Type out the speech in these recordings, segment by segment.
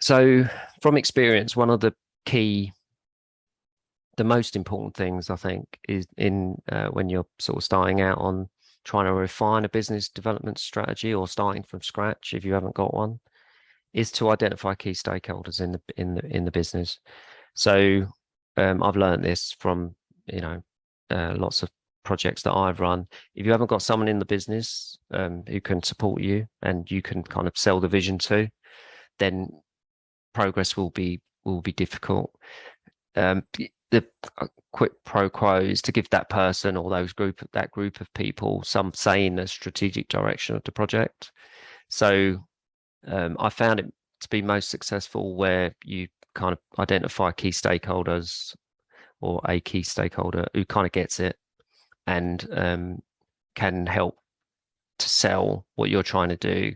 So from experience, one of the most important things I think is in when you're sort of starting out on trying to refine a business development strategy or starting from scratch, if you haven't got one, is to identify key stakeholders in the business. So I've learned this from lots of projects that I've run. If you haven't got someone in the business who can support you and you can kind of sell the vision to, then progress will be difficult. The quid pro quo is to give that person or that group of people some say in the strategic direction of the project. So I found it to be most successful where you kind of identify key stakeholders or a key stakeholder who kind of gets it and can help to sell what you're trying to do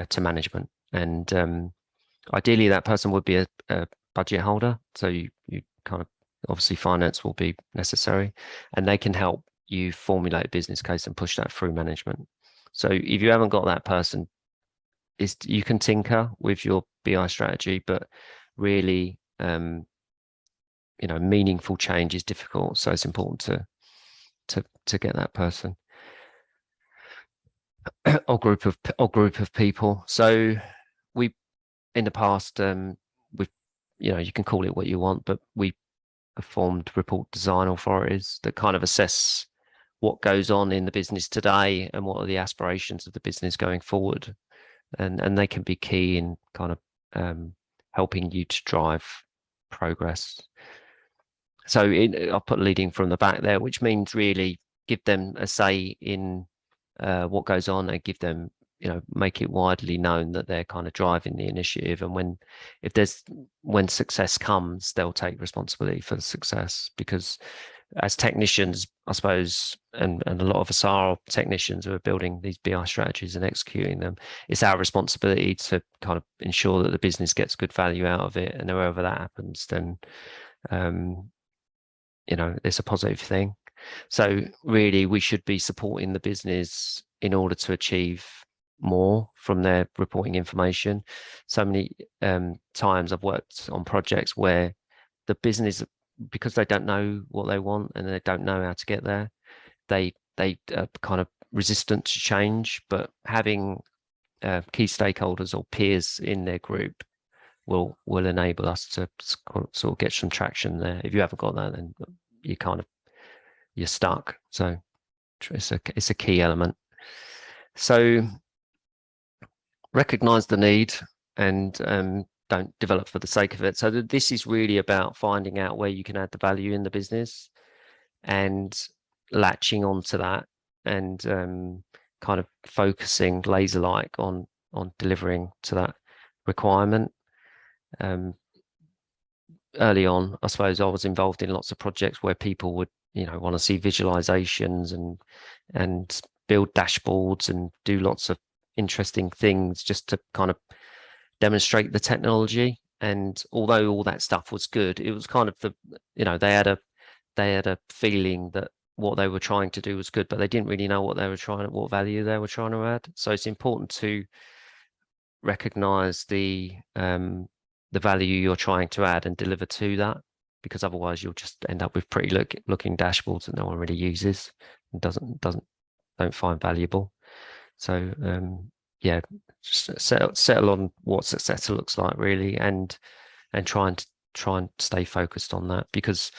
to management. And ideally, that person would be a budget holder. So you kind of obviously finance will be necessary, and they can help you formulate a business case and push that through management. So if you haven't got that person, you can tinker with your BI strategy, but really, meaningful change is difficult. So it's important to get that person or group of people. So we in the past we've you can call it what you want, but we have formed report design authorities that kind of assess what goes on in the business today and what are the aspirations of the business going forward, and they can be key in kind of helping you to drive progress. So I'll put leading from the back there, which means really give them a say in what goes on and give them, make it widely known that they're kind of driving the initiative. And when success comes, they'll take responsibility for the success, because as technicians, I suppose, and a lot of us are technicians who are building these BI strategies and executing them, it's our responsibility to kind of ensure that the business gets good value out of it. And wherever that happens, then, it's a positive thing. So really, we should be supporting the business in order to achieve more from their reporting information. So many times I've worked on projects where the business, because they don't know what they want and they don't know how to get there, they are kind of resistant to change. But having key stakeholders or peers in their group will enable us to sort of get some traction there. If you haven't got that, then you're stuck. So it's a key element. So recognize the need and don't develop for the sake of it. So this is really about finding out where you can add the value in the business and latching onto that and kind of focusing laser-like on delivering to that requirement. Early on, I suppose I was involved in lots of projects where people would, want to see visualizations and build dashboards and do lots of interesting things just to kind of demonstrate the technology. And although all that stuff was good, it was kind of they had a feeling that what they were trying to do was good, but they didn't really know what value they were trying to add. So it's important to recognize the value you're trying to add and deliver to that, because otherwise you'll just end up with pretty looking dashboards that no one really uses and don't find valuable. So just settle on what success looks like really, and try and stay focused on that, because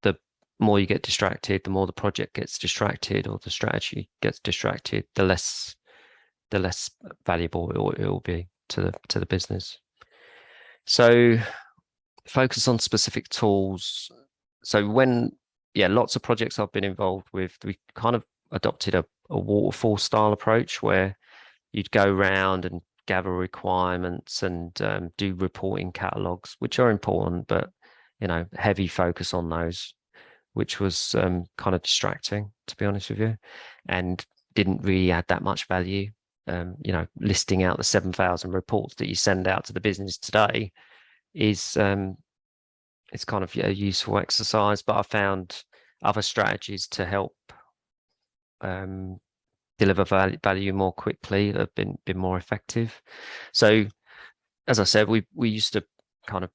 the more you get distracted, the more the project gets distracted or the strategy gets distracted, the less valuable it will be to the business. So focus on specific tools. So lots of projects I've been involved with, we kind of adopted a waterfall style approach where you'd go around and gather requirements and do reporting catalogs, which are important, but heavy focus on those, which was kind of distracting, to be honest with you, and didn't really add that much value. Listing out the 7,000 reports that you send out to the business today is it's kind of a useful exercise, but I found other strategies to help deliver value more quickly that have been more effective. So as I said, we used to kind of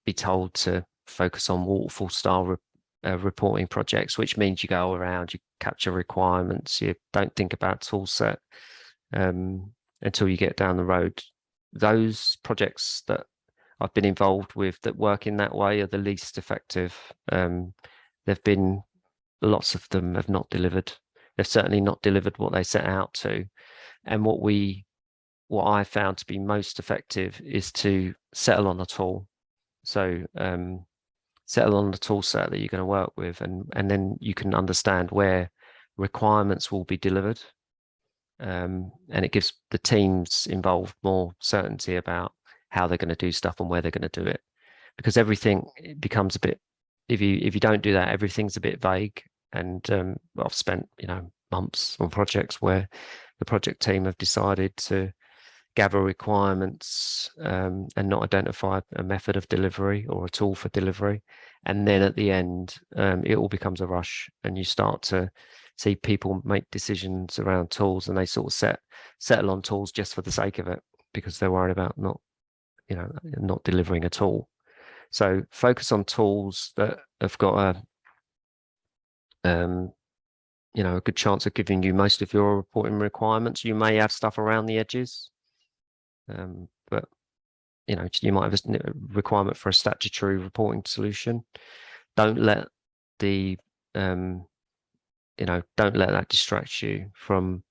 be told to focus on waterfall style reporting projects, which means you go around, you capture requirements, you don't think about tool set until you get down the road. Those projects that I've been involved with that work in that way are the least effective. There've been lots of them have not delivered. They've certainly not delivered what they set out to. And what I found to be most effective is to settle on a tool. So settle on the tool set that you're going to work with, and then you can understand where requirements will be delivered. And it gives the teams involved more certainty about how they're going to do stuff and where they're going to do it, because everything becomes a bit, if you don't do that, everything's a bit vague. And I've spent months on projects where the project team have decided to gather requirements and not identify a method of delivery or a tool for delivery, and then at the end it all becomes a rush, and you start to see people make decisions around tools, and they sort of settle on tools just for the sake of it because they're worried about not delivering a tool. So focus on tools that have got a good chance of giving you most of your reporting requirements. You may have stuff around the edges, but you might have a requirement for a statutory reporting solution. Don't let don't let that distract you from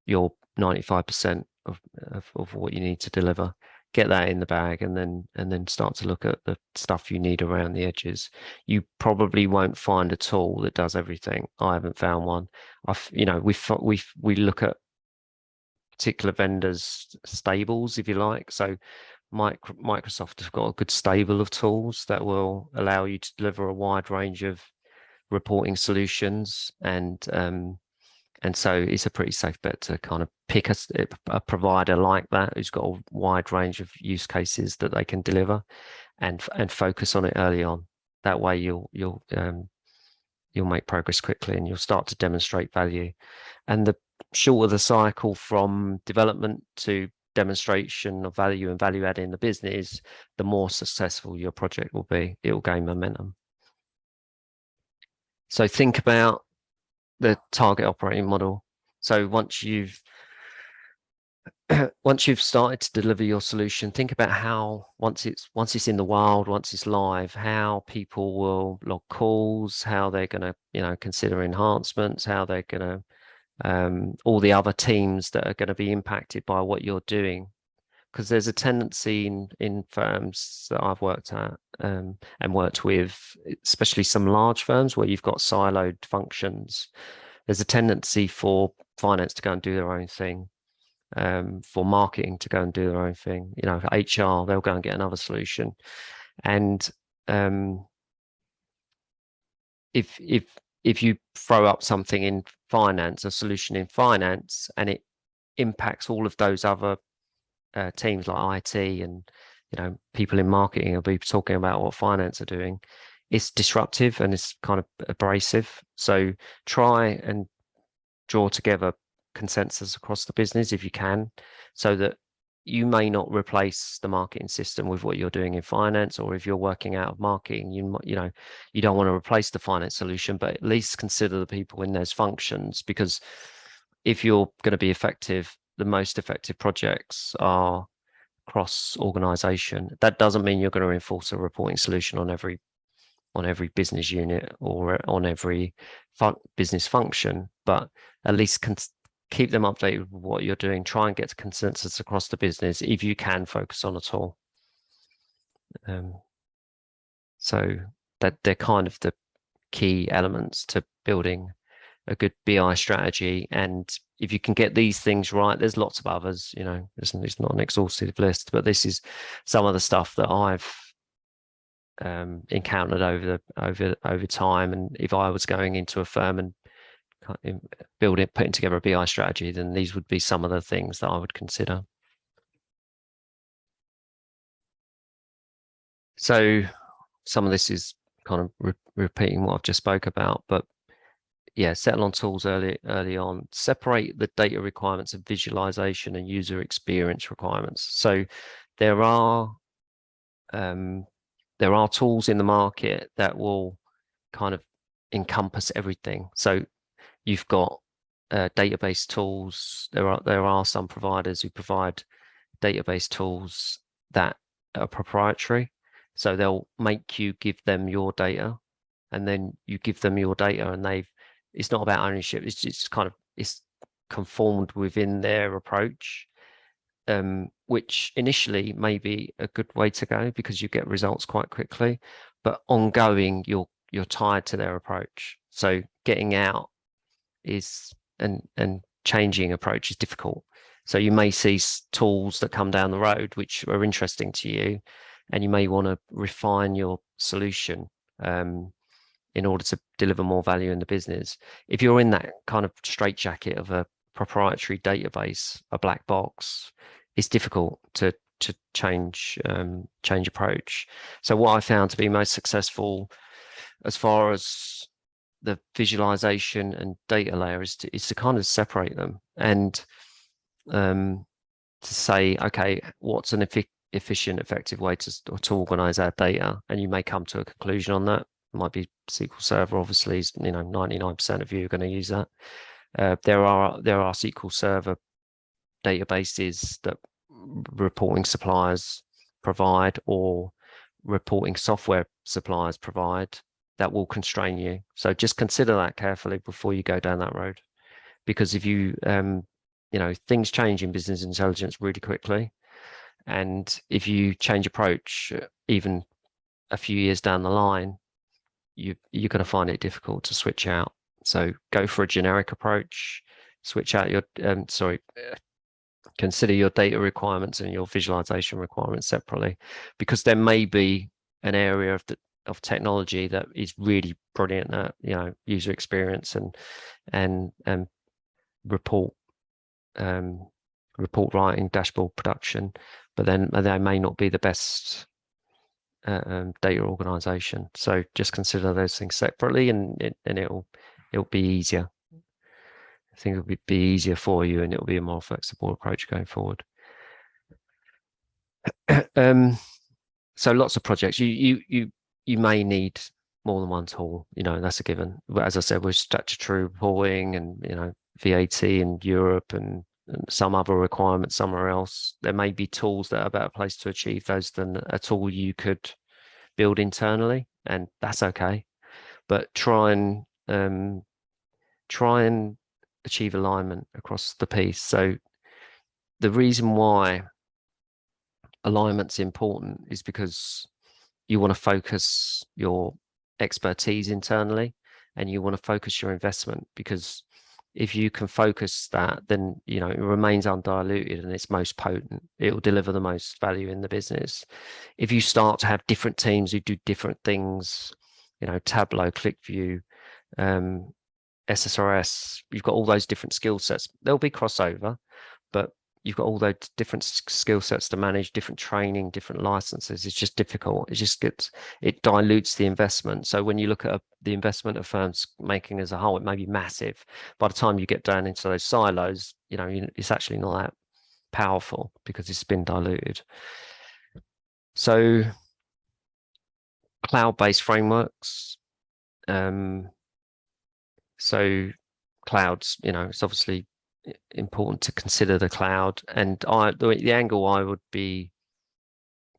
your 95% of what you need to deliver. Get that in the bag, and then start to look at the stuff you need around the edges. You probably won't find a tool that does everything. I haven't found one. We look at particular vendors' stables, if you like. So Microsoft have got a good stable of tools that will allow you to deliver a wide range of reporting solutions, and so it's a pretty safe bet to kind of pick a provider like that who's got a wide range of use cases that they can deliver, and focus on it early on. That way you'll make progress quickly, and you'll start to demonstrate value. And the shorter the cycle from development to demonstration of value and value add in the business, the more successful your project will be. It will gain momentum. So think about the target operating model. So once you've started to deliver your solution, think about how once it's in the wild, once it's live, how people will log calls, how they're going to consider enhancements, how they're going to all the other teams that are going to be impacted by what you're doing. Because there's a tendency in firms that I've worked at and worked with, especially some large firms where you've got siloed functions. There's a tendency for finance to go and do their own thing, for marketing to go and do their own thing. HR, they'll go and get another solution. And if you throw up something in finance, a solution in finance, and it impacts all of those other teams like IT and people in marketing will be talking about what finance are doing, it's disruptive and it's kind of abrasive. So try and draw together consensus across the business if you can, so that you may not replace the marketing system with what you're doing in finance, or if you're working out of marketing, you don't want to replace the finance solution, but at least consider the people in those functions, because if you're going to be effective, the most effective projects are cross organization. That doesn't mean you're going to enforce a reporting solution on every business unit or on every business function, but at least keep them updated with what you're doing. Try and get to consensus across the business if you can focus on it all. So that they're kind of the key elements to building a good BI strategy. And if you can get these things right, there's lots of others, it's not an exhaustive list, but this is some of the stuff that I've encountered over time. And if I was going into a firm and putting together a BI strategy, then these would be some of the things that I would consider. So some of this is kind of repeating what I've just spoke about, but yeah, settle on tools early on. Separate the data requirements of visualization and user experience requirements. So there are tools in the market that will kind of encompass everything. So you've got database tools. There are some providers who provide database tools that are proprietary. So they'll make you give them your data, and then you give them your data, and it's not about ownership. It's just kind of, it's conformed within their approach, which initially may be a good way to go because you get results quite quickly, but ongoing you're tied to their approach. So getting out is and changing approach is difficult. So you may see tools that come down the road which are interesting to you, and you may want to refine your solution in order to deliver more value in the business. If you're in that kind of straitjacket of a proprietary database, a black box, it's difficult to change approach. So what I found to be most successful as far as the visualization and data layer is to kind of separate them and to say, okay, what's an efficient, effective way to organize our data? And you may come to a conclusion on that. It might be SQL Server, obviously, 99% of you are going to use that. There are SQL Server databases that reporting suppliers provide, or reporting software suppliers provide, that will constrain you. So just consider that carefully before you go down that road, because if you things change in business intelligence really quickly, and if you change approach even a few years down the line, you're going to find it difficult to switch out. So go for a generic approach, switch out your consider your data requirements and your visualization requirements separately, because there may be an area of technology that is really brilliant at user experience and report writing, dashboard production, but then they may not be the best data organization. So just consider those things separately, and it'll be easier. I think it'll be easier for you, and it'll be a more flexible approach going forward. So lots of projects. You may need more than one tool. That's a given. But as I said, with statutory reporting and VAT in Europe and some other requirements somewhere else, there may be tools that are a better place to achieve those than a tool you could build internally, and that's okay. But try and achieve alignment across the piece. So the reason why alignment's important is because you want to focus your expertise internally, and you want to focus your investment, because if you can focus that, then it remains undiluted and it's most potent. It will deliver the most value in the business. If you start to have different teams who do different things, Tableau, ClickView, SSRS, you've got all those different skill sets. There'll be crossover, but you've got all those different skill sets to manage, different training, different licenses. It's just difficult. It dilutes the investment. So when you look at the investment of firms making as a whole, it may be massive. By the time you get down into those silos, it's actually not that powerful because it's been diluted. So cloud-based frameworks. So clouds, it's obviously important to consider the cloud, and the angle I would be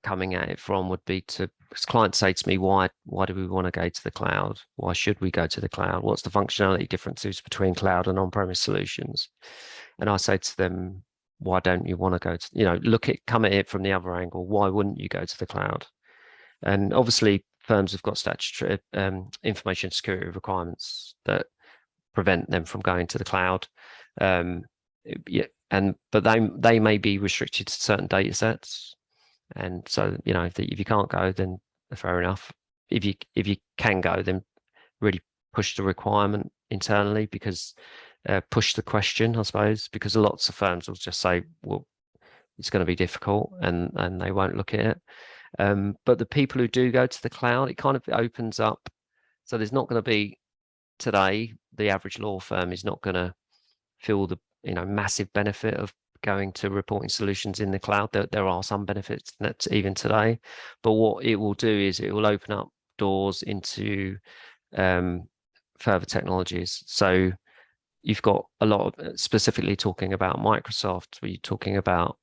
coming at it from would be because clients say to me, why do we want to go to the cloud? Why should we go to the cloud? What's the functionality differences between cloud and on-premise solutions? And I say to them, why don't you want to go to, come at it from the other angle? Why wouldn't you go to the cloud? And obviously firms have got statutory information security requirements that prevent them from going to the cloud. But they may be restricted to certain data sets, and so if you can't go, then fair enough. If you can go, then really push the requirement internally, because push the question, I suppose, because lots of firms will just say, well, it's going to be difficult, and they won't look at it. But the people who do go to the cloud, it kind of opens up. So there's not going to be, today, the average law firm is not going to feel the massive benefit of going to reporting solutions in the cloud. There are some benefits that even today, but what it will do is it will open up doors into further technologies. So you've got a lot of, specifically talking about Microsoft, where you're talking about,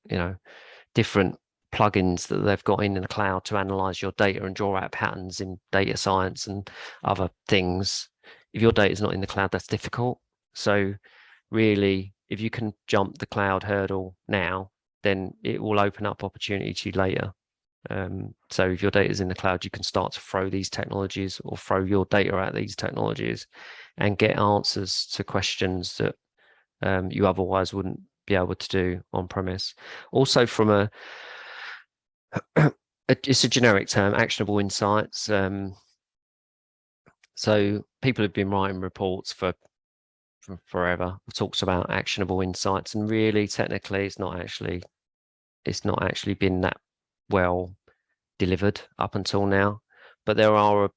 different plugins that they've got in the cloud to analyze your data and draw out patterns in data science and other things. If your data is not in the cloud, that's difficult. So really, if you can jump the cloud hurdle now, then it will open up opportunity to you later. So if your data is in the cloud, you can start to throw these technologies or throw your data at these technologies and get answers to questions that you otherwise wouldn't be able to do on premise. Also, from it's a generic term, actionable insights. So people have been writing reports for forever, talks about actionable insights, and really technically it's not actually been that well delivered up until now. But there are,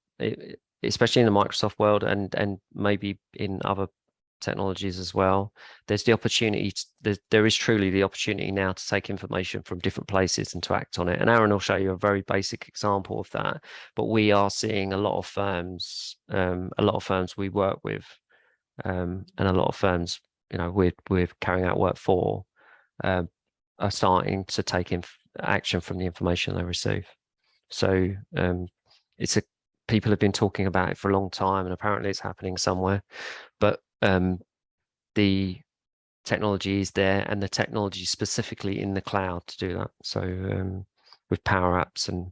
especially in the Microsoft world and maybe in other technologies as well, there's the opportunity, there is truly the opportunity now to take information from different places and to act on it. And Aaron will show you a very basic example of that. But we are seeing a lot of firms we work with, and a lot of firms, we're carrying out work for, are starting to take action from the information they receive. So people have been talking about it for a long time, and apparently it's happening somewhere. But the technology is there, and the technology specifically in the cloud to do that. So with Power Apps and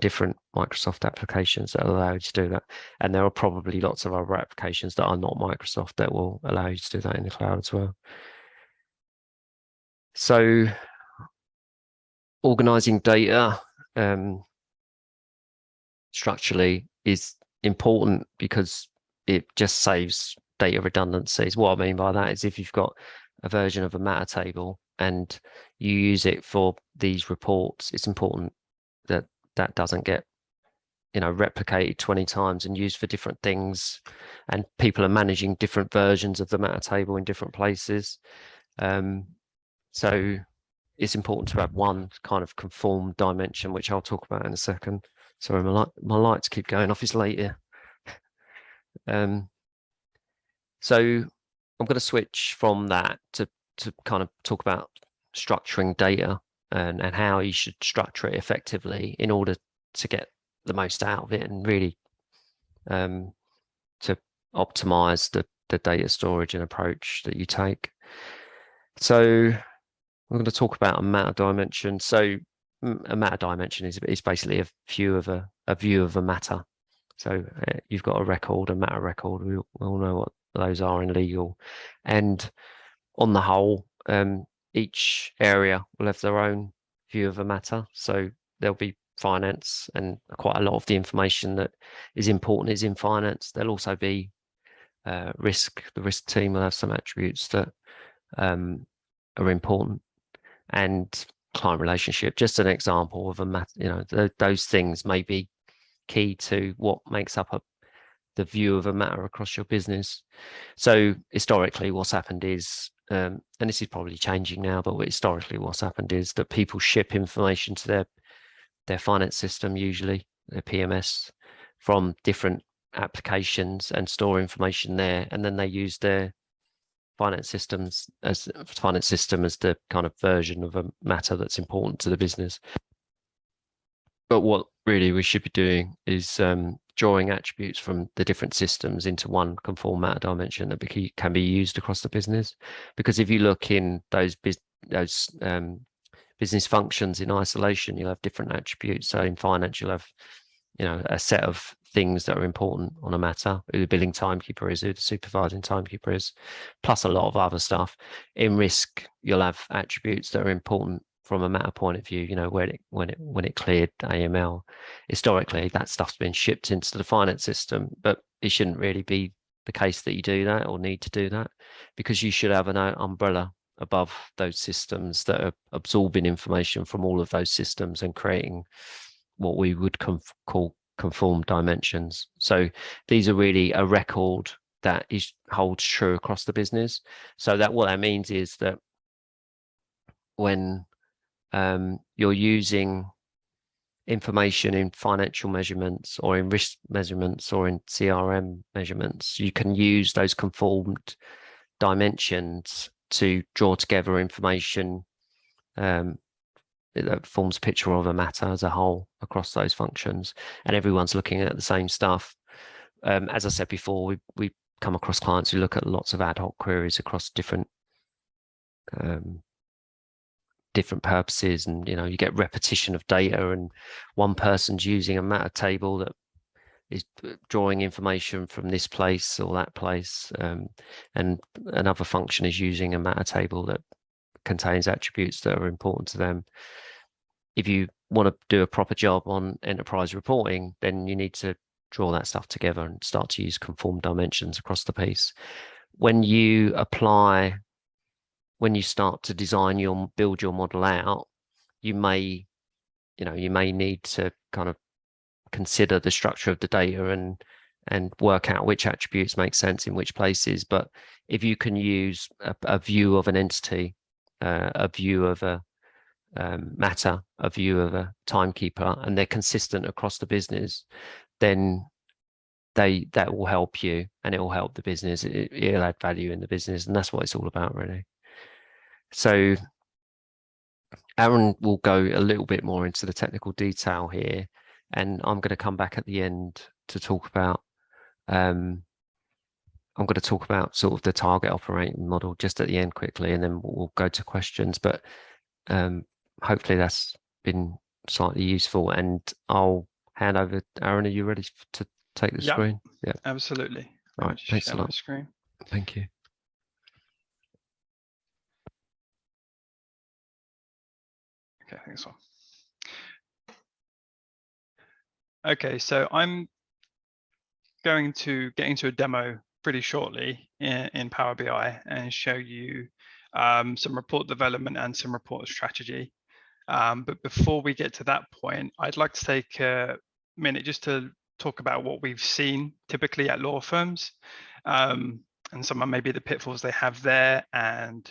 different Microsoft applications that allow you to do that. And there are probably lots of other applications that are not Microsoft that will allow you to do that in the cloud as well. So organizing data structurally is important because it just saves data redundancies. What I mean by that is if you've got a version of a matter table and you use it for these reports, it's important that that doesn't get replicated 20 times and used for different things, and people are managing different versions of the matter table in different places. So it's important to have one kind of conformed dimension, which I'll talk about in a second. Sorry, my lights keep going off. It's late here. So I'm going to switch from that to kind of talk about structuring data and how you should structure it effectively in order to get the most out of it and really to optimize the data storage and approach that you take. So I'm going to talk about a matter dimension. So a matter dimension is basically a view of a matter. So you've got a record, a matter record. We all know what those are in legal. And on the whole, each area will have their own view of a matter. So there'll be finance, and quite a lot of the information that is important is in finance. There'll also be risk. The risk team will have some attributes that are important, and client relationship. Just an example of a matter. Those things may be key to what makes up the view of a matter across your business. So historically, what's happened is, and this is probably changing now, but historically what's happened is that people ship information to their finance system, usually their PMS, from different applications and store information there, and then they use their finance system as the kind of version of a matter that's important to the business. But what really we should be doing is drawing attributes from the different systems into one conform matter dimension that can be used across the business. Because if you look in those business functions in isolation, you'll have different attributes. So in finance, you'll have a set of things that are important on a matter, who the billing timekeeper is, who the supervising timekeeper is, plus a lot of other stuff. In risk, you'll have attributes that are important from a matter point of view, when it cleared AML. Historically, that stuff's been shipped into the finance system, but it shouldn't really be the case that you do that or need to do that, because you should have an umbrella above those systems that are absorbing information from all of those systems and creating what we would call conformed dimensions. So these are really a record that holds true across the business. So that what that means is that when you're using information in financial measurements or in risk measurements or in CRM measurements, you can use those conformed dimensions to draw together information that forms a picture of a matter as a whole across those functions, and everyone's looking at the same stuff. As I said before, we come across clients who look at lots of ad hoc queries across different purposes, and you get repetition of data, and one person's using a matter table that is drawing information from this place or that place, and another function is using a matter table that contains attributes that are important to them. If you want to do a proper job on enterprise reporting, then you need to draw that stuff together and start to use conformed dimensions across the piece. When you start to build your model out, you may need to kind of consider the structure of the data and work out which attributes make sense in which places. But if you can use a view of an entity, a view of a matter, a view of a timekeeper, and they're consistent across the business, then that will help you, and it will help the business. It'll add value in the business, and that's what it's all about, really. So Aaron will go a little bit more into the technical detail here, and I'm going to come back at the end to talk about sort of the target operating model just at the end quickly, and then we'll go to questions. But hopefully that's been slightly useful, and I'll hand over. Aaron, are you ready to take the screen? Yeah, absolutely. All right, thanks a lot. Screen. Thank you. Okay, thanks. Okay, so I'm going to get into a demo pretty shortly in Power BI and show you some report development and some report strategy. But before we get to that point, I'd like to take a minute just to talk about what we've seen typically at law firms, and some of maybe the pitfalls they have there. And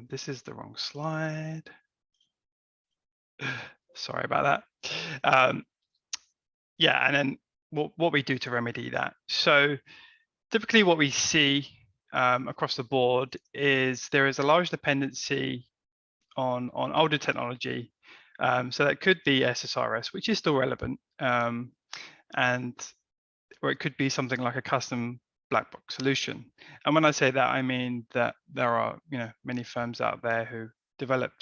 this is the wrong slide. Sorry about that. Yeah, and then what we do to remedy that. So typically what we see across the board is there is a large dependency on older technology. So that could be SSRS, which is still relevant, or it could be something like a custom black box solution. And when I say that, I mean that there are many firms out there who develop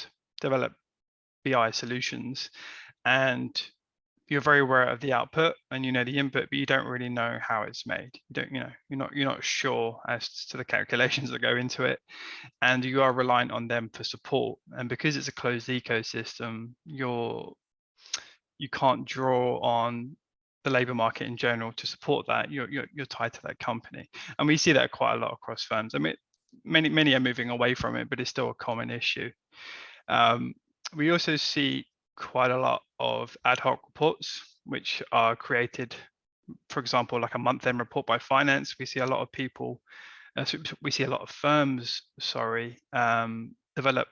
BI solutions, and you're very aware of the output and the input, but you don't really know how it's made. You're not sure as to the calculations that go into it, and you are reliant on them for support. And because it's a closed ecosystem, you can't draw on the labor market in general to support that. You're tied to that company, and we see that quite a lot across firms. I mean, many are moving away from it, but it's still a common issue. We also see quite a lot of ad hoc reports, which are created, for example, like a month-end report by finance. We see a lot of firms, develop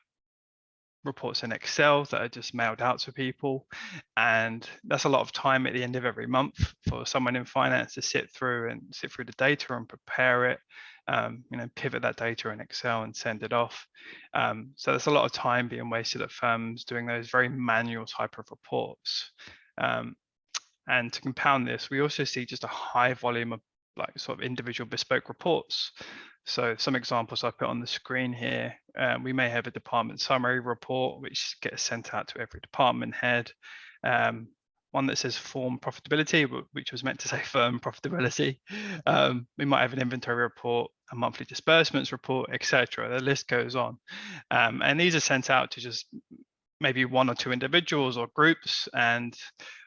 reports in Excel that are just mailed out to people, and that's a lot of time at the end of every month for someone in finance to sit through the data and prepare it, pivot that data in Excel and send it off. So there's a lot of time being wasted at firms doing those very manual type of reports. And to compound this, we also see just a high volume of sort of individual bespoke reports. So some examples I put on the screen here. We may have a department summary report, which gets sent out to every department head. One that says form profitability, which was meant to say firm profitability. We might have an inventory report, a monthly disbursements report, etc. The list goes on. And these are sent out to just maybe one or two individuals or groups. And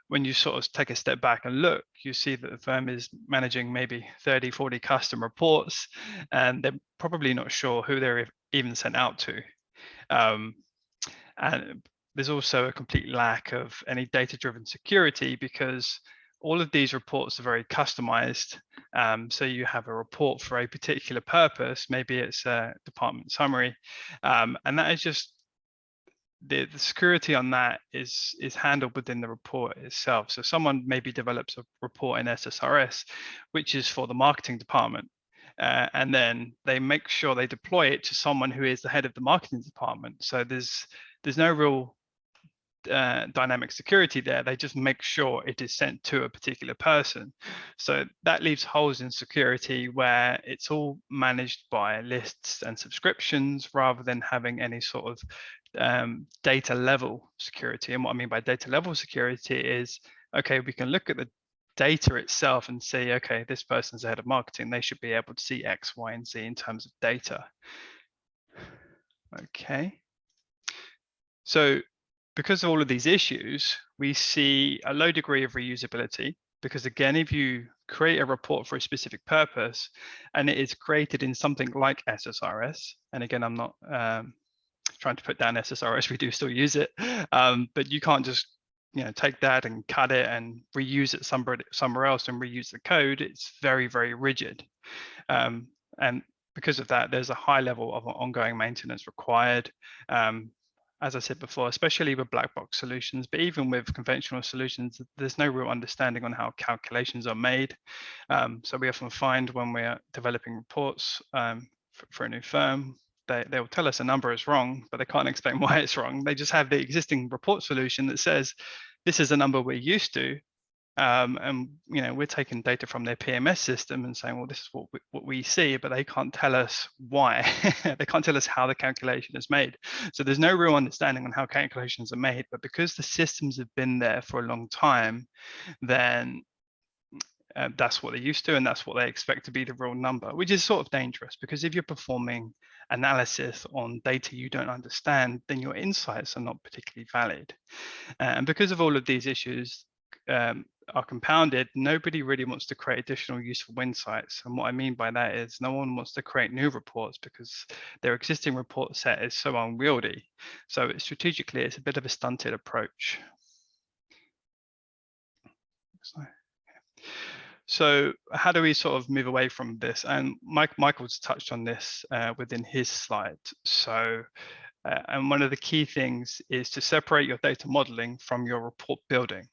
when you sort of take a step back and look, you see that the firm is managing maybe 30, 40 custom reports, and they're probably not sure who they're even sent out to. And there's also a complete lack of any data-driven security, because all of these reports are very customized. So you have a report for a particular purpose, maybe it's a department summary, and that is just the security on that is handled within the report itself. So someone maybe develops a report in SSRS, which is for the marketing department. And then they make sure they deploy it to someone who is the head of the marketing department. So there's no real dynamic security there. They just make sure it is sent to a particular person. So that leaves holes in security where it's all managed by lists and subscriptions rather than having any sort of data level security. And what I mean by data level security is, okay, we can look at the data itself and say, okay, this person's the head of marketing. They should be able to see X, Y, and Z in terms of data. Okay. So because of all of these issues, we see a low degree of reusability, because again, if you create a report for a specific purpose and it is created in something like SSRS, and again, I'm not trying to put down SSRS, we do still use it, but you can't just take that and cut it and reuse it somewhere else and reuse the code. It's very, very rigid. And because of that, there's a high level of ongoing maintenance required. As I said before, especially with black box solutions, but even with conventional solutions, there's no real understanding on how calculations are made. So we often find when we're developing reports for a new firm, they will tell us a number is wrong, but they can't explain why it's wrong. They just have the existing report solution that says, this is a number we're used to. And we're taking data from their PMS system and saying, well, this is what we see, but they can't tell us why. They can't tell us how the calculation is made. So there's no real understanding on how calculations are made. But because the systems have been there for a long time, then that's what they're used to, and that's what they expect to be the real number, which is sort of dangerous, because if you're performing analysis on data you don't understand, then your insights are not particularly valid. And because of all of these issues, are compounded, nobody really wants to create additional useful insights. And what I mean by that is no one wants to create new reports because their existing report set is so unwieldy. So strategically, it's a bit of a stunted approach. So how do we sort of move away from this? And Michael's touched on this within his slide. So, and one of the key things is to separate your data modeling from your report building.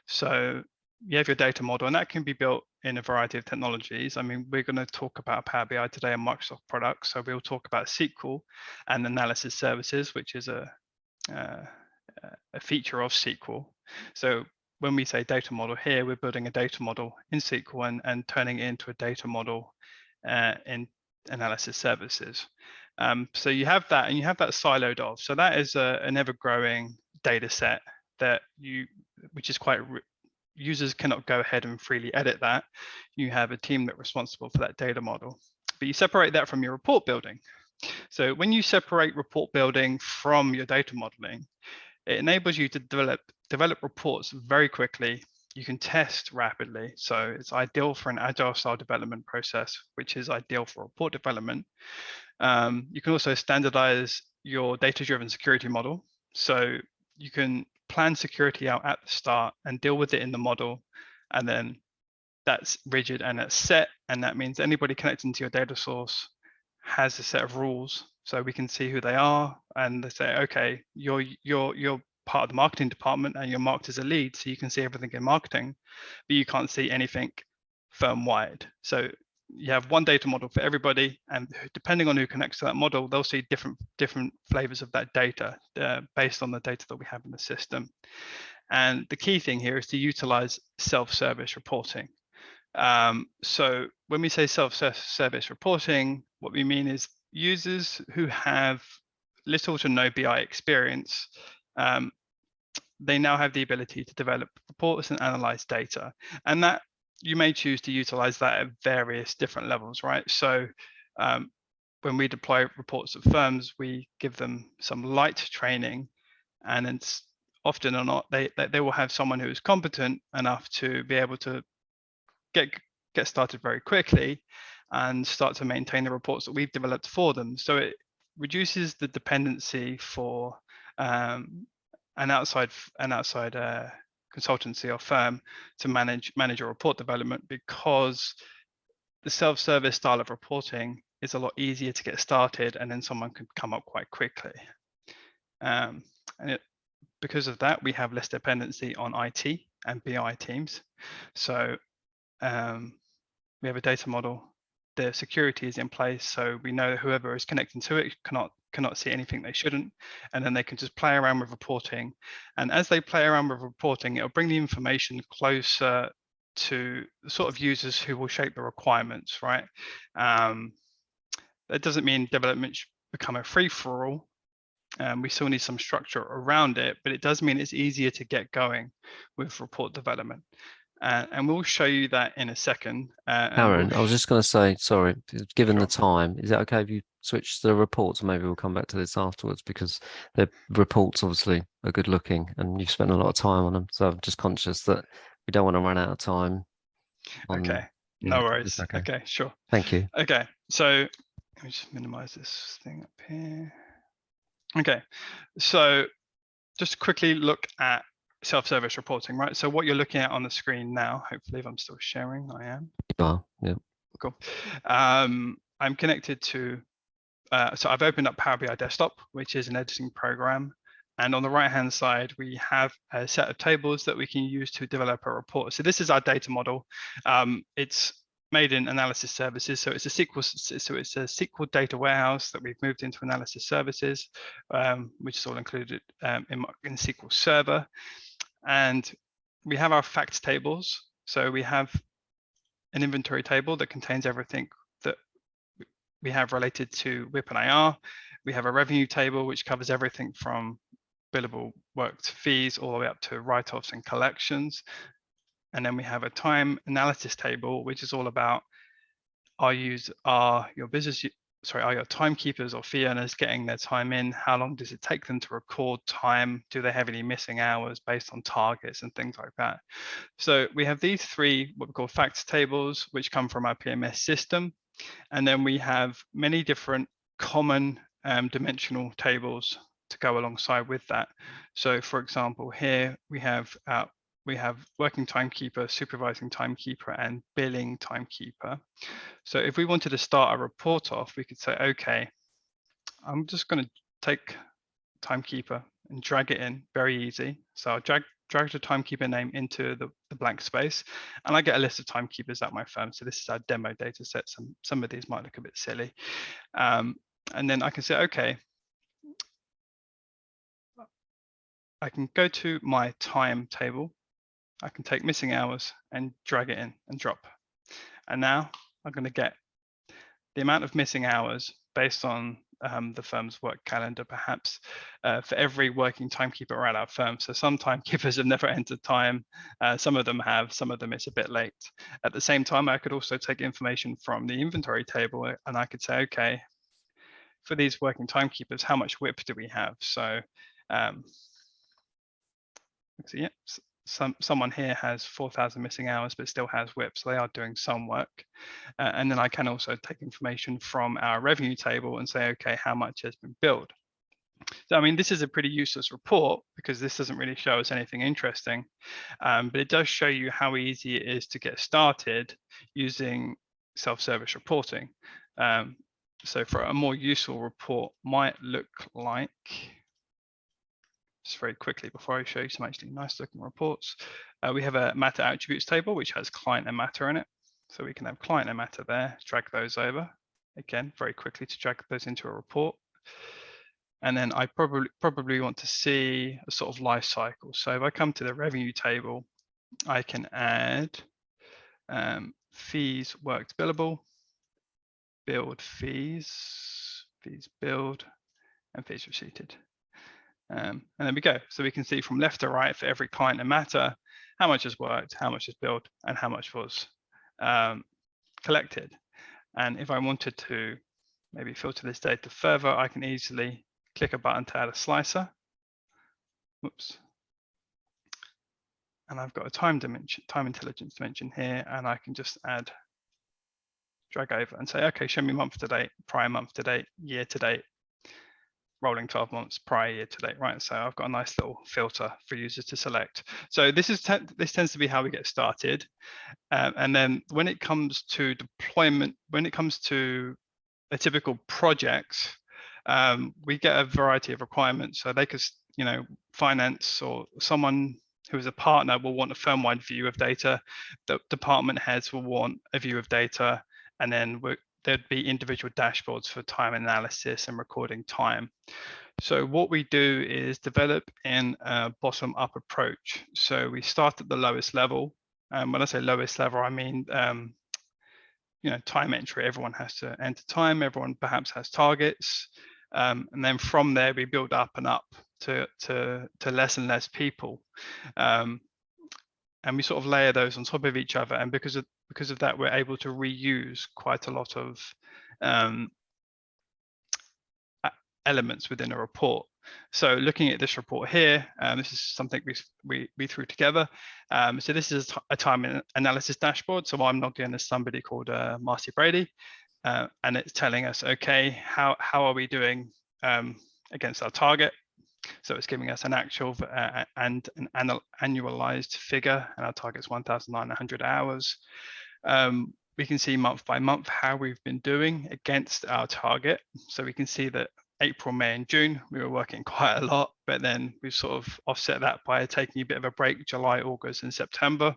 So you have your data model, and that can be built in a variety of technologies. I mean, we're going to talk about Power BI today and Microsoft products. So we'll talk about SQL and analysis services, which is a feature of SQL. So when we say data model here, we're building a data model in SQL and turning it into a data model in analysis services. So you have that, and you have that siloed off. So that is an ever-growing data set that which is quite, users cannot go ahead and freely edit that. You have a team that's responsible for that data model, but you separate that from your report building. So when you separate report building from your data modeling, it enables you to develop reports very quickly. You can test rapidly. So it's ideal for an agile style development process, which is ideal for report development. You can also standardize your data-driven security model. So you can plan security out at the start and deal with it in the model. And then that's rigid and that's set. And that means anybody connecting to your data source has a set of rules. So we can see who they are, and they say, okay, you're part of the marketing department and you're marked as a lead. So you can see everything in marketing, but you can't see anything firm-wide. So you have one data model for everybody, and depending on who connects to that model, they'll see different flavors of that data based on the data that we have in the system. And the key thing here is to utilize self-service reporting. So when we say self-service reporting, what we mean is users who have little to no BI experience, they now have the ability to develop reports and analyze data. And that you may choose to utilize that at various different levels, right? So when we deploy reports at firms, we give them some light training, and it's often or not, they will have someone who is competent enough to be able to get started very quickly and start to maintain the reports that we've developed for them. So it reduces the dependency for an outside consultancy or firm to manage your report development, because the self-service style of reporting is a lot easier to get started, and then someone can come up quite quickly. And because of that, we have less dependency on IT and BI teams. So we have a data model. The security is in place, so we know whoever is connecting to it cannot see anything they shouldn't, and then they can just play around with reporting. And as they play around with reporting, it'll bring the information closer to the sort of users who will shape the requirements, right? That doesn't mean development should become a free-for-all. We still need some structure around it, but it does mean it's easier to get going with report development. And we'll show you that in a second. Aaron, I was just going to say, sorry, given Sure. the time, is it okay if you switch to the reports? Maybe we'll come back to this afterwards, because the reports obviously are good looking and you've spent a lot of time on them. So I'm just conscious that we don't want to run out of time. Okay, Yeah, no worries. okay. Okay, sure. Thank you. Okay, so let me just minimize this thing up here. Okay, so just quickly look at self-service reporting, right? So what you're looking at on the screen now, hopefully if I'm still sharing, I am. Yeah. Cool. I'm connected to, so I've opened up Power BI Desktop, which is an editing program. And on the right-hand side, we have a set of tables that we can use to develop a report. So this is our data model. It's made in analysis services. So it's a SQL data warehouse that we've moved into analysis services, which is all included in SQL Server. And we have our facts tables. So we have an inventory table that contains everything that we have related to WIP and AR. We have a revenue table, which covers everything from billable worked fees all the way up to write-offs and collections. And then we have a time analysis table, which is all about are your timekeepers or fee earners getting their time in? How long does it take them to record time? Do they have any missing hours based on targets and things like that? So we have these three, what we call facts tables, which come from our PMS system. And then we have many different common dimensional tables to go alongside with that. So for example, here we have working timekeeper, supervising timekeeper, and billing timekeeper. So if we wanted to start a report off, we could say, okay, I'm just going to take timekeeper and drag it in, very easy. So I'll drag the timekeeper name into the blank space, and I get a list of timekeepers at my firm. So this is our demo data set. Some of these might look a bit silly. And then I can say, okay, I can go to my time table. I can take missing hours and drag it in and drop. And now I'm going to get the amount of missing hours based on the firm's work calendar, perhaps, for every working timekeeper at our firm. So some timekeepers have never entered time. Some of them have, some of them it's a bit late. At the same time, I could also take information from the inventory table, and I could say, okay, for these working timekeepers, how much WIP do we have? So, yeah, someone here has 4,000 missing hours, but still has WIP, so they are doing some work. And then I can also take information from our revenue table and say, okay, how much has been billed? So, I mean, this is a pretty useless report because this doesn't really show us anything interesting, but it does show you how easy it is to get started using self-service reporting. So for a more useful report might look like, just very quickly before I show you some actually nice looking reports, we have a matter attributes table, which has client and matter in it. So we can have client and matter there, drag those over. Again, very quickly to drag those into a report. And then I probably want to see a sort of life cycle. So if I come to the revenue table, I can add fees worked billable, billed fees, fees billed, and fees receipted. And there we go. So we can see from left to right for every client and matter, how much is worked, how much is billed, and how much was collected. And if I wanted to maybe filter this data further, I can easily click a button to add a slicer. Whoops. And I've got a time dimension, time intelligence dimension here, and I can just drag over and say, okay, show me month to date, prior month to date, year to date, rolling 12 months, prior year to date, right? So I've got a nice little filter for users to select. So this tends to be how we get started. And then when it comes to deployment, when it comes to a typical project, we get a variety of requirements. So they could, finance or someone who is a partner will want a firm-wide view of data. The department heads will want a view of data, and then there'd be individual dashboards for time analysis and recording time. So what we do is develop in a bottom-up approach. So we start at the lowest level. When I say lowest level, I mean time entry. Everyone has to enter time. Everyone perhaps has targets, and then from there we build up and up to less and less people, and we sort of layer those on top of each other. And because of that, we're able to reuse quite a lot of elements within a report. So looking at this report here, this is something we threw together. So this is a time analysis dashboard. So I'm logged in as somebody called Marcy Brady, and it's telling us, okay, how are we doing against our target? So it's giving us an actual and an annualized figure, and our target is 1,900 hours. We can see month by month how we've been doing against our target. So we can see that April, May, and June, we were working quite a lot, but then we sort of offset that by taking a bit of a break, July, August, and September.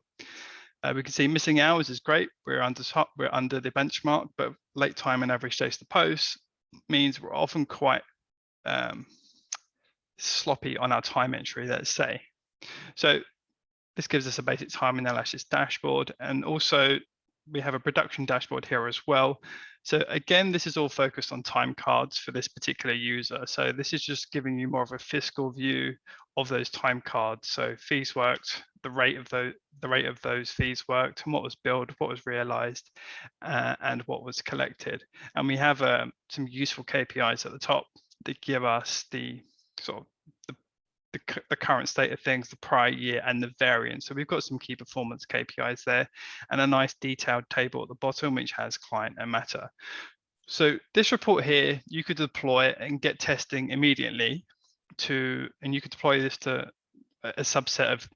We can see missing hours is great. We're under the benchmark, but late time and average days to post means we're often quite sloppy on our time entry, let's say. So this gives us a basic time analysis dashboard, and also we have a production dashboard here as well. So again, this is all focused on time cards for this particular user. So this is just giving you more of a fiscal view of those time cards. So fees worked, the rate of those fees worked, and what was billed, what was realized, and what was collected. And we have some useful KPIs at the top that give us the sort of the current state of things, the prior year, and the variance. So we've got some key performance KPIs there, and a nice detailed table at the bottom which has client and matter. So this report here, you could deploy it and get testing immediately and you could deploy this to a subset of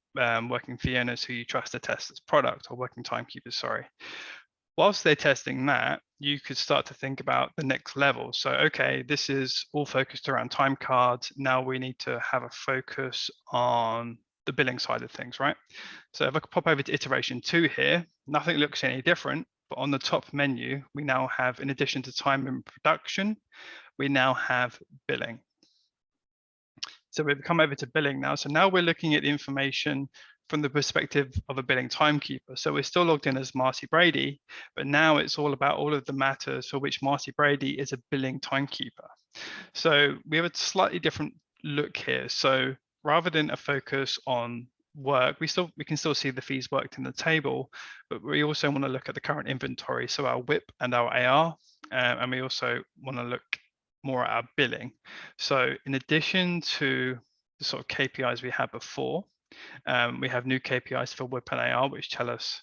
working fee owners who you trust to test this product, or working timekeepers, sorry. Whilst they're testing that, you could start to think about the next level. So, okay, this is all focused around time cards. Now we need to have a focus on the billing side of things, right? So if I could pop over to iteration 2 here, nothing looks any different, but on the top menu, we now have, in addition to time and production, we now have billing. So we've come over to billing now. So now we're looking at the information from the perspective of a billing timekeeper. So we're still logged in as Marcy Brady, but now it's all about all of the matters for which Marcy Brady is a billing timekeeper. So we have a slightly different look here. So rather than a focus on work, we can still see the fees worked in the table, but we also want to look at the current inventory, so our WIP and our AR, and we also want to look more at our billing. So in addition to the sort of KPIs we had before, we have new KPIs for WIP and AR, which tell us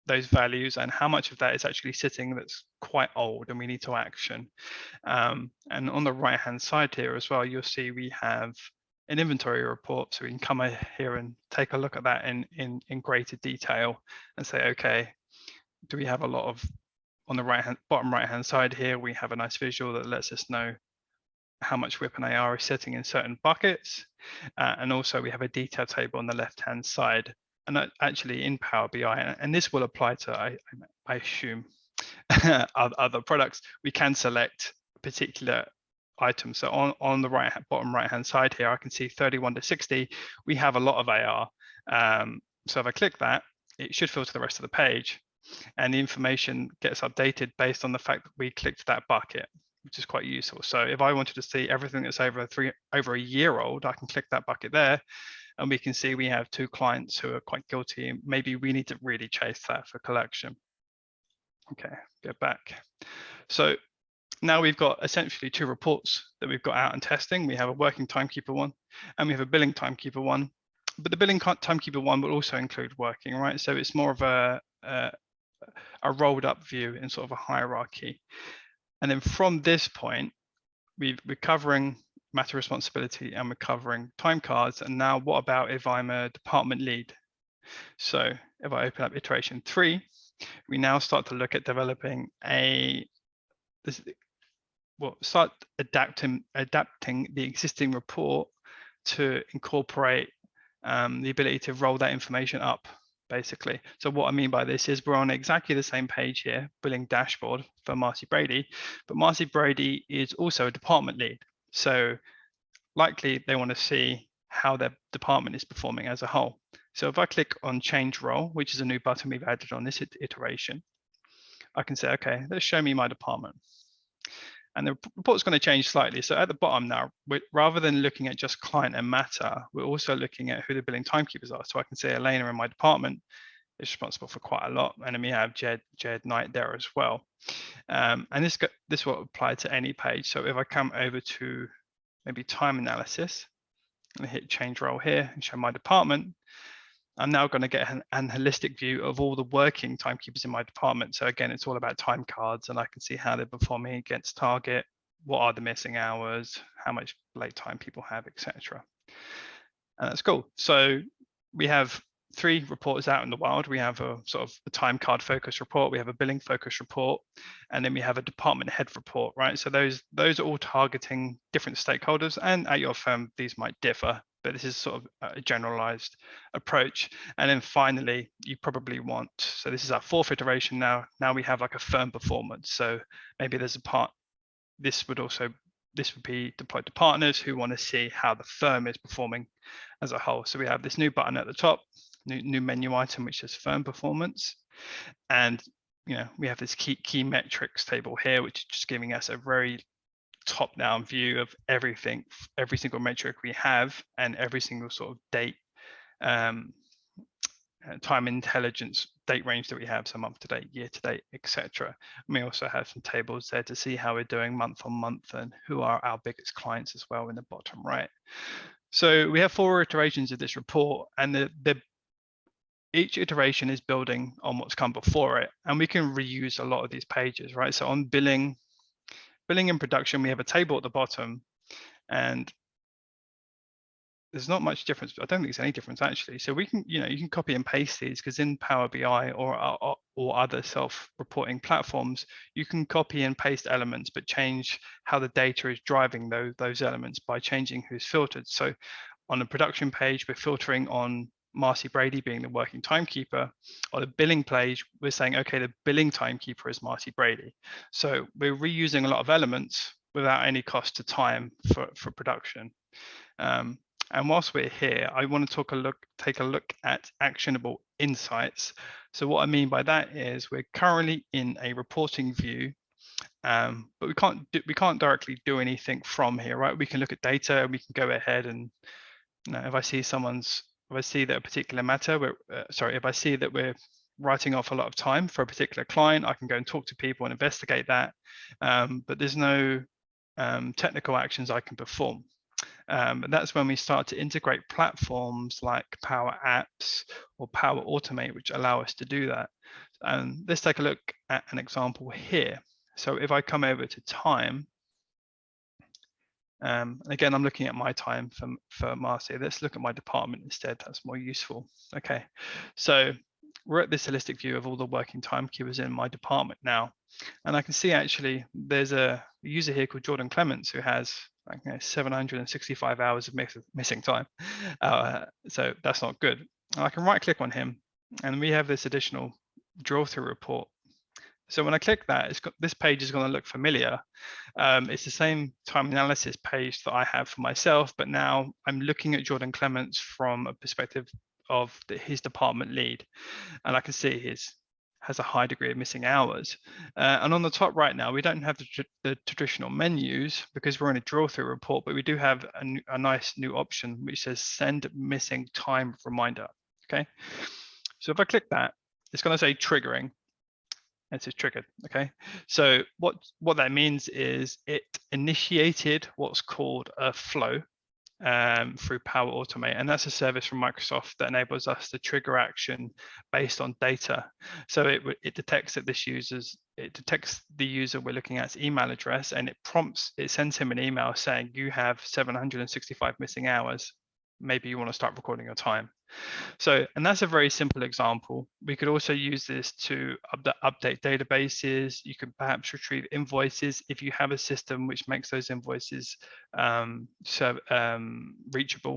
those values and how much of that is actually sitting that's quite old and we need to action. And on the right-hand side here as well, you'll see we have an inventory report, so we can come here and take a look at that in greater detail and say, okay, do we have a lot of, on the bottom right-hand side here, we have a nice visual that lets us know how much WIP and AR is sitting in certain buckets. And also we have a detail table on the left-hand side, and actually in Power BI, and this will apply to, I assume, other products, we can select particular items. So on the bottom right-hand side here, I can see 31 to 60, we have a lot of AR. So if I click that, it should filter the rest of the page, and the information gets updated based on the fact that we clicked that bucket, which is quite useful. So if I wanted to see everything that's over a year old, I can click that bucket there, and we can see we have 2 clients who are quite guilty, and maybe we need to really chase that for collection. Okay, go back. So now we've got essentially 2 reports that we've got out and testing. We have a working timekeeper one, and we have a billing timekeeper one. But the billing timekeeper one will also include working, right? So it's more of a rolled up view in sort of a hierarchy. And then from this point, we're covering matter responsibility and we're covering time cards. And now what about if I'm a department lead? So if I open up iteration 3, we now start to look at developing start adapting the existing report to incorporate the ability to roll that information up, basically. So what I mean by this is we're on exactly the same page here, billing dashboard for Marcy Brady, but Marcy Brady is also a department lead. So likely they want to see how their department is performing as a whole. So if I click on change role, which is a new button we've added on this iteration, I can say, okay, let's show me my department. And the report's going to change slightly. So at the bottom now, rather than looking at just client and matter, we're also looking at who the billing timekeepers are. So I can say Elena in my department is responsible for quite a lot. And then we have Jed Knight there as well. And this will apply to any page. So if I come over to maybe time analysis and hit change role here and show my department, I'm now going to get an holistic view of all the working timekeepers in my department. So again, it's all about time cards, and I can see how they're performing against target, what are the missing hours, how much late time people have, etc. And that's cool. So we have 3 reports out in the wild. We have a sort of a time card focus report, we have a billing focus report, and then we have a department head report, right? So those are all targeting different stakeholders, and at your firm, these might differ, but this is sort of a generalized approach. And then finally, you probably want, so this is our 4th iteration now. Now we have like a firm performance. So maybe there's a part, this would be deployed to partners who want to see how the firm is performing as a whole. So we have this new button at the top, new menu item, which says firm performance. And we have this key metrics table here, which is just giving us a very top-down view of everything, every single metric we have, and every single sort of date, time intelligence date range that we have, so month to date, year to date, etc. We also have some tables there to see how we're doing month on month and who are our biggest clients as well in the bottom right. So we have 4 iterations of this report, and each iteration is building on what's come before it, and we can reuse a lot of these pages, right? So on billing and production, we have a table at the bottom, and there's not much difference. I don't think there's any difference actually. So we can, you can copy and paste these, because in Power BI or other self-reporting platforms, you can copy and paste elements, but change how the data is driving those elements by changing who's filtered. So on the production page, we're filtering on Marcy Brady being the working timekeeper. On the billing page, we're saying, okay, the billing timekeeper is Marcy Brady. So we're reusing a lot of elements without any cost to time for production. And whilst we're here, I want to take a look at actionable insights. So what I mean by that is we're currently in a reporting view, but we can't directly do anything from here, right? We can look at data, and we can go ahead and, if I see that a particular matter, if I see that we're writing off a lot of time for a particular client, I can go and talk to people and investigate that. But there's no technical actions I can perform. And that's when we start to integrate platforms like Power Apps or Power Automate, which allow us to do that. And let's take a look at an example here. So if I come over to time, again, I'm looking at my time for Marcy. Let's look at my department instead. That's more useful. Okay, so we're at this holistic view of all the working timekeepers in my department now. And I can see actually there's a user here called Jordan Clements who has 765 hours of missing time. So that's not good. And I can right click on him, and we have this additional drill through report. So when I click that, this page is going to look familiar. It's the same time analysis page that I have for myself, but now I'm looking at Jordan Clements from a perspective of his department lead, and I can see his has a high degree of missing hours. And on the top right now, we don't have the traditional menus because we're in a drill through report, but we do have a nice new option which says send missing time reminder. Okay, so if I click that, it's going to say triggering. It says triggered. Okay, so what that means is it initiated what's called a flow through Power Automate, and that's a service from Microsoft that enables us to trigger action based on data. So it detects that it detects the user we're looking at's email address, and it sends him an email saying you have 765 missing hours. Maybe you want to start recording your time. So, and that's a very simple example. We could also use this to update databases. You could perhaps retrieve invoices if you have a system which makes those invoices reachable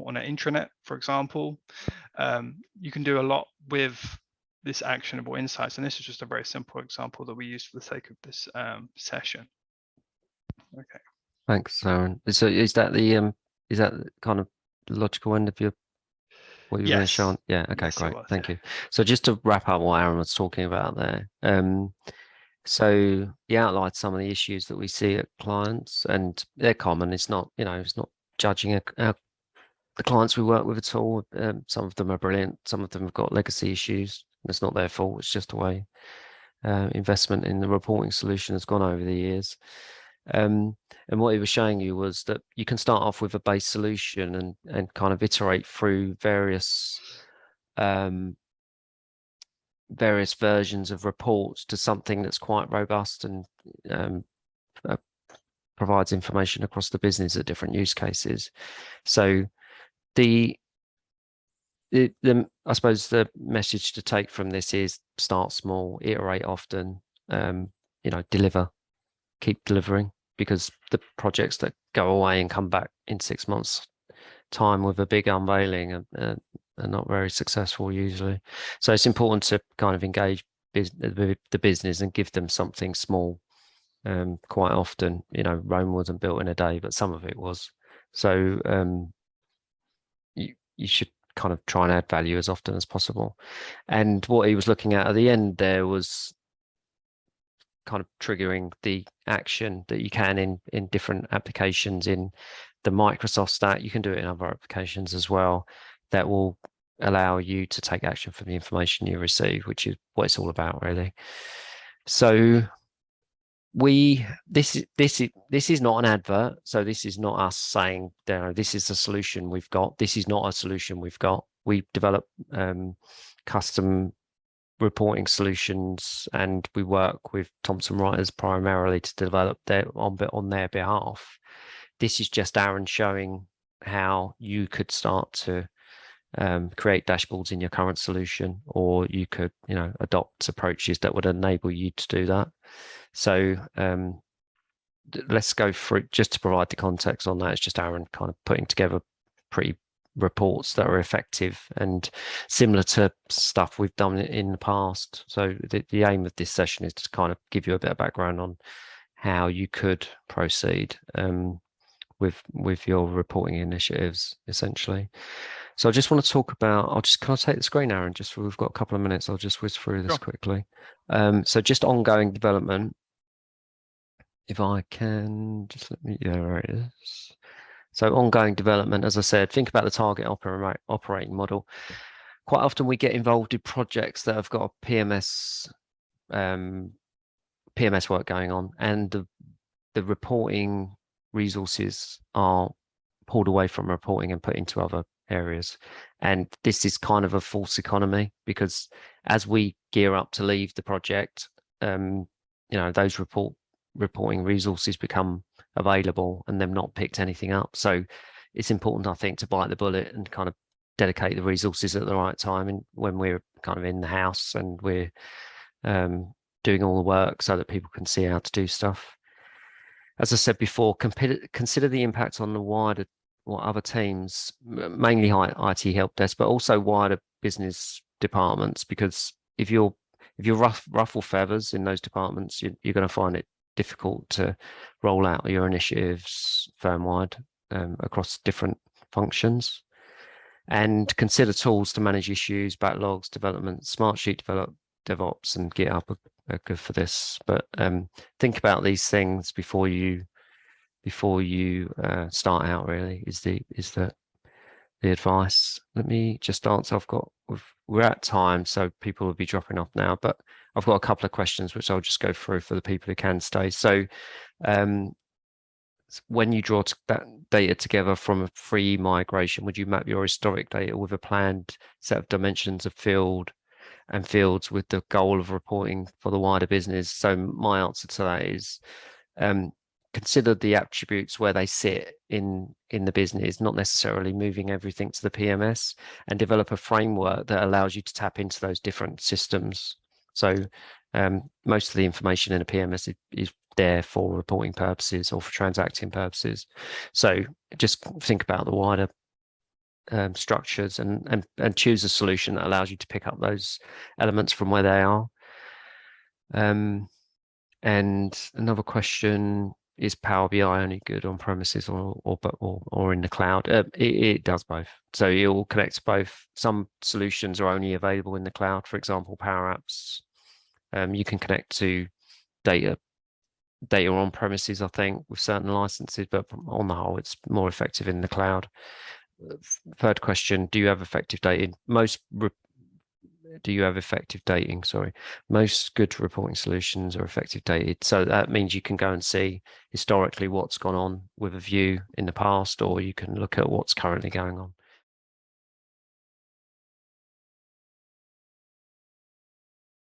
on an intranet, for example. You can do a lot with this actionable insights. And this is just a very simple example that we use for the sake of this session. Okay. Thanks, Aaron. So is that kind of the logical end of your what you were going to show Yes. on? Yeah, okay, Yes, it great. was. Thank Yeah. you. So just to wrap up what Aaron was talking about there, so he outlined some of the issues that we see at clients, and they're common. It's not, it's not judging the clients we work with at all. Some of them are brilliant. Some of them have got legacy issues. It's not their fault. It's just the way investment in the reporting solution has gone over the years. And what he was showing you was that you can start off with a base solution and kind of iterate through various versions of reports to something that's quite robust and uh, provides information across the business at different use cases. So the I suppose the message to take from this is start small, iterate often, deliver, keep delivering, because the projects that go away and come back in 6 months time with a big unveiling are not very successful usually. So it's important to kind of engage the business and give them something small. Quite often, Rome wasn't built in a day, but some of it was. So you should kind of try and add value as often as possible. And what he was looking at the end there was kind of triggering the action that you can in different applications in the Microsoft stack. You can do it in other applications as well that will allow you to take action from the information you receive, which is what it's all about, really. So this is not an advert. So this is not us saying, this is a solution we've got. This is not a solution we've got. We develop custom reporting solutions, and we work with Thomson Reuters primarily to develop on their behalf. This is just Aaron showing how you could start to create dashboards in your current solution, or you could, adopt approaches that would enable you to do that. So let's go through, just to provide the context on that. It's just Aaron kind of putting together pretty reports that are effective and similar to stuff we've done in the past. So the aim of this session is to kind of give you a bit of background on how you could proceed with your reporting initiatives, essentially. So I just want to talk about, can I take the screen, Aaron? Just we've got a couple of minutes. I'll just whiz through this quickly. So just ongoing development. If I can just there it is. So ongoing development, as I said, think about the target operating model. Quite often we get involved in projects that have got a PMS work going on, and the reporting resources are pulled away from reporting and put into other areas. And this is kind of a false economy, because as we gear up to leave the project, those reporting resources become available and they've not picked anything up. So it's important, I think, to bite the bullet and kind of dedicate the resources at the right time, and when we're kind of in the house and we're doing all the work so that people can see how to do stuff. As I said before, consider the impact on the wider other teams, mainly IT help desk, but also wider business departments, because if you're ruffle feathers in those departments, you're going to find it difficult to roll out your initiatives firm-wide across different functions. And consider tools to manage issues, backlogs, development. Smartsheet DevOps and GitHub are good for this. But think about these things before you start out. Really, is the advice. Let me just answer. We're at time, so people will be dropping off now. But I've got a couple of questions which I'll just go through for the people who can stay. So when you draw that data together from a free migration, would you map your historic data with a planned set of dimensions of fields with the goal of reporting for the wider business? So my answer to that is consider the attributes where they sit in the business, not necessarily moving everything to the PMS, and develop a framework that allows you to tap into those different systems. So most of the information in a PMS is there for reporting purposes or for transacting purposes. So just think about the wider structures and choose a solution that allows you to pick up those elements from where they are. And another question, is Power BI only good on premises or in the cloud? It does both. So it will connect to both. Some solutions are only available in the cloud. For example, Power Apps. You can connect to data on premises, I think, with certain licenses, but on the whole, it's more effective in the cloud. Third question, do you have effective dating? Do you have effective dating? Sorry, most good reporting solutions are effective dated. So that means you can go and see historically what's gone on with a view in the past, or you can look at what's currently going on.